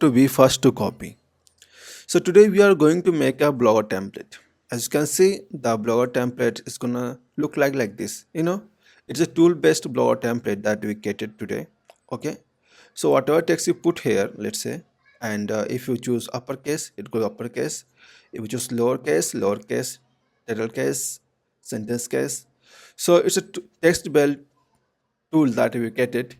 To be first to copy. So today we are going to make a blogger template. As you can see, the blogger template is gonna look like this. It's a tool-based blogger template that we created today. Okay. So whatever text you put here, let's say, and if you choose uppercase, it goes uppercase. If you choose lowercase, lowercase, title case, sentence case. So it's a text-based tool that we created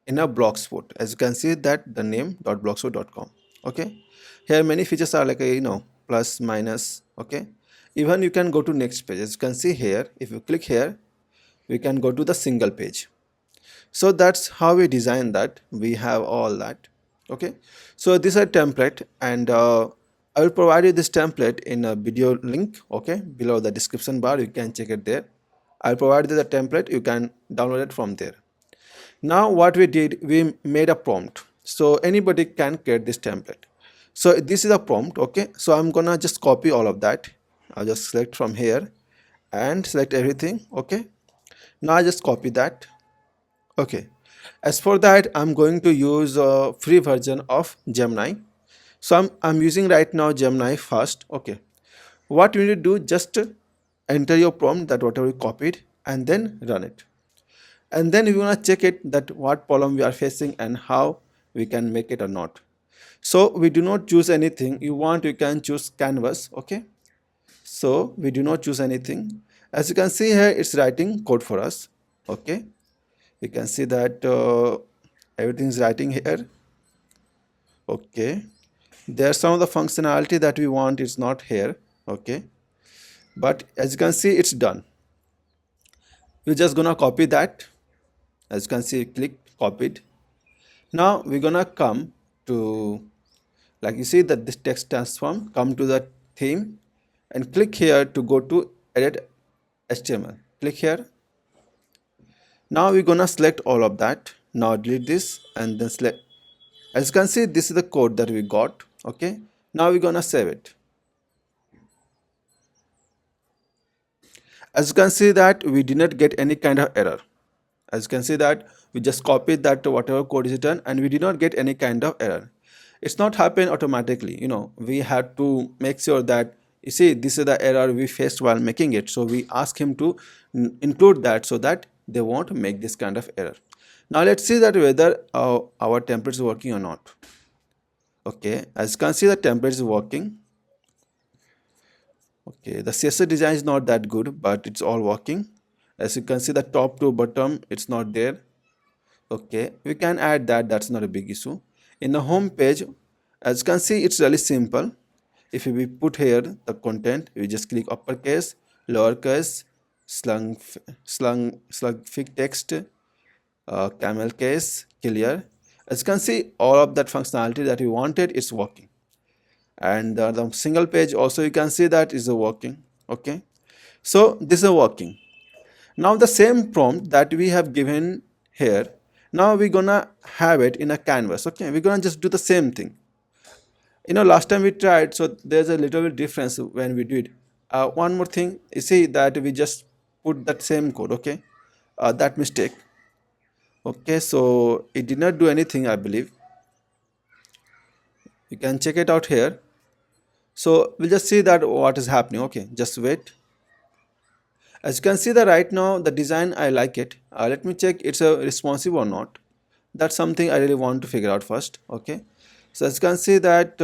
in a blogspot. As you can see that the name .blogspot.com. Okay, here many features are like a, plus minus. Okay, even you can go to next page. As you can see here, if you click here, we can go to the single page. So that's how we design that. We have all that. Okay, so this is a template, and I will provide you this template in a video link. Okay, below the description bar, you can check it there. I'll provide you the template. You can download it from there. Now what we did, we made a prompt, so anybody can create this template. So this is a prompt. Okay, so I'm gonna just copy all of that. I'll just select from here and select everything. Okay, now I just copy that. Okay, as for that, I'm going to use a free version of Gemini. So I'm using right now Gemini first. Okay, what you need to do, just enter your prompt, that whatever you copied, and then run it. And then we want to check it, that what problem we are facing and how we can make it or not. So we do not choose anything. You can choose canvas. Okay, so we do not choose anything. As you can see here, it's writing code for us. Okay, you can see that everything is writing here. Okay, there's some of the functionality that we want is not here. Okay, but as you can see, it's done. We're just gonna copy that. As you can see, click copied. Now we're gonna come to, like you see that this text transform, come to the theme and click here to go to edit HTML. Click here. Now we're gonna select all of that. Now delete this and then select. As you can see, this is the code that we got. Okay, now we're gonna save it. As you can see that we did not get any kind of error. As you can see that we just copied that to whatever code is written and we did not get any kind of error. It's not happen automatically. We had to make sure that, you see, this is the error we faced while making it. So we ask him to include that so that they won't make this kind of error. Now let's see that whether our template is working or not. Okay, as you can see, the template is working. Okay, the CSS design is not that good, but it's all working. As you can see, the top to bottom, it's not there. Okay, we can add that. That's not a big issue. In the home page, as you can see, it's really simple. If we put here the content, we just click uppercase, lowercase, slug fig text, camel case, clear. As you can see, all of that functionality that we wanted is working. And the single page also, you can see that is working. Okay, so this is working. Now the same prompt that we have given here, now we're gonna have it in a canvas. Okay, we're gonna just do the same thing. Last time we tried, so there's a little bit difference when we did. One more thing, you see that we just put that same code. Okay, that mistake. Okay, so it did not do anything, I believe. You can check it out here. So we'll just see that what is happening. Okay, just wait. As you can see that right now the design, I like it. Let me check it's responsive or not. That's something I really want to figure out first. Okay, so as you can see that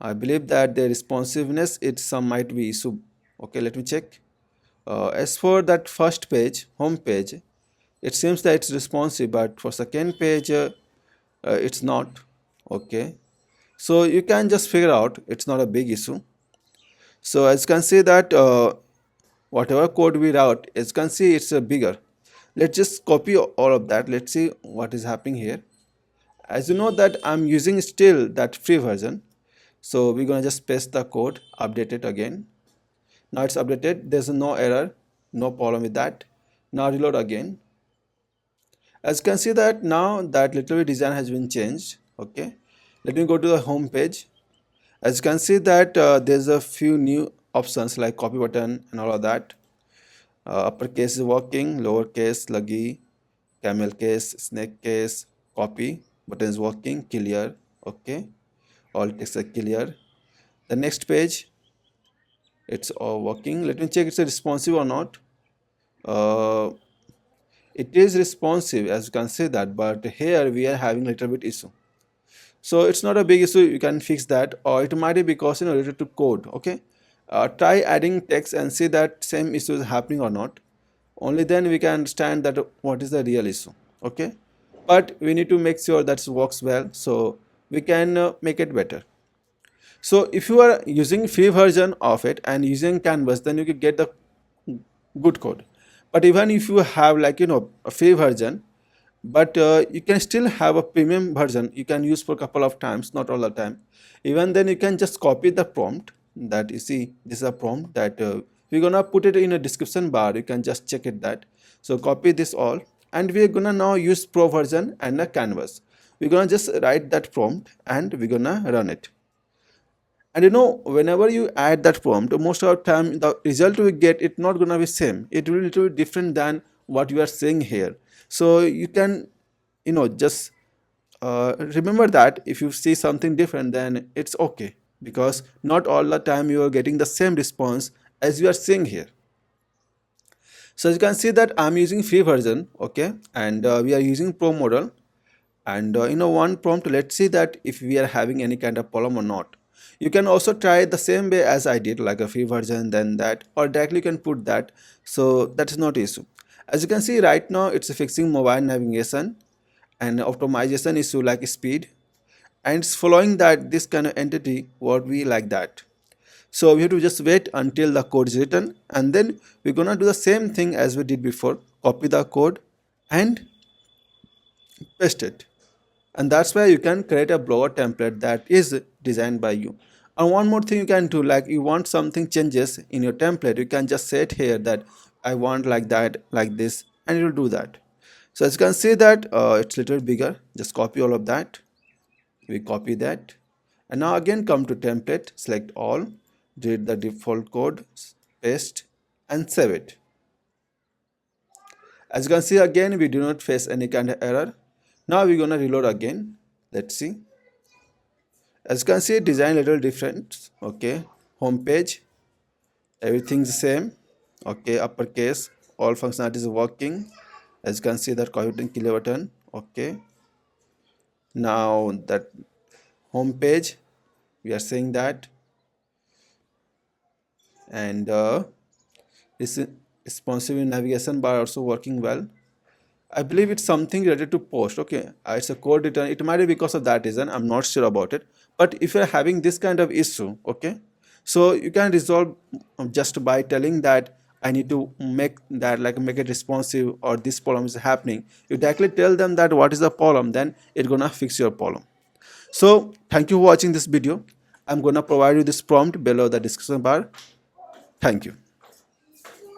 I believe that the responsiveness, it's some might be issue. Okay, let me check. As for that first page, home page, it seems that it's responsive, but for second page it's not. Okay, so you can just figure out, it's not a big issue. So as you can see that whatever code we wrote, as you can see, it's bigger. Let's just copy all of that. Let's see what is happening here. As you know that I'm using still that free version, so we're gonna just paste the code, update it again. Now it's updated, there's no error, no problem with that. Now reload again. As you can see that now that little bit design has been changed. Okay, let me go to the home page. As you can see that there's a few new options like copy button and all of that. Uppercase is working, lowercase, sluggy, camel case, snake case, copy. button is working, clear. Okay, all text are clear. The next page, it's all working. Let me check it's responsive or not. uh, it is responsive, as you can see that, but here we are having a little bit issue. So it's not a big issue, you can fix that, or it might be because related to code. Okay, try adding text and see that same issue is happening or not. Only then we can understand that what is the real issue. Okay, but we need to make sure that it works well, so we can make it better. So if you are using free version of it and using canvas, then you can get the good code. But even if you have like a free version, but you can still have a premium version you can use for a couple of times, not all the time. Even then you can just copy the prompt that you see. This is a prompt that we're gonna put it in a description bar, you can just check it that. So copy this all, and we're gonna now use pro version and a canvas. We're gonna just write that prompt and we're gonna run it. And whenever you add that prompt, most of the time the result we get it not gonna be same, it will be little bit different than what you are saying here. So you can just remember that if you see something different, then it's okay, because not all the time you are getting the same response as you are seeing here. So you can see that I'm using free version. Okay, and we are using pro model, and one prompt, let's see that if we are having any kind of problem or not. You can also try the same way as I did, like a free version, then that, or directly you can put that. So that is not issue. As you can see right now, it's fixing mobile navigation and optimization issue like speed, and it's following that this kind of entity what we like that. So we have to just wait until the code is written, and then we're gonna do the same thing as we did before, copy the code and paste it. And that's why you can create a blogger template that is designed by you. And one more thing you can do, like you want something changes in your template, you can just say it here that I want like that, like this, and it will do that. So as you can see that it's a little bigger, just copy all of that. We copy that, and now again come to template, select all, delete the default code, paste and save it. As you can see, again we do not face any kind of error. Now we're gonna reload again. Let's see. As you can see, design little different. Okay, home page, everything's the same. Okay, uppercase, all functionality is working. As you can see that copy button, clear button. Okay, now that home page, we are saying that, and this responsive navigation bar also working well. I believe it's something related to post. Okay, it's a code return, it might be because of that reason, I'm not sure about it. But if you're having this kind of issue, okay, so you can resolve just by telling that I need to make that, like make it responsive, or this problem is happening. You directly tell them that what is the problem, then it's gonna fix your problem. So thank you for watching this video. I'm gonna provide you this prompt below the description bar. Thank you.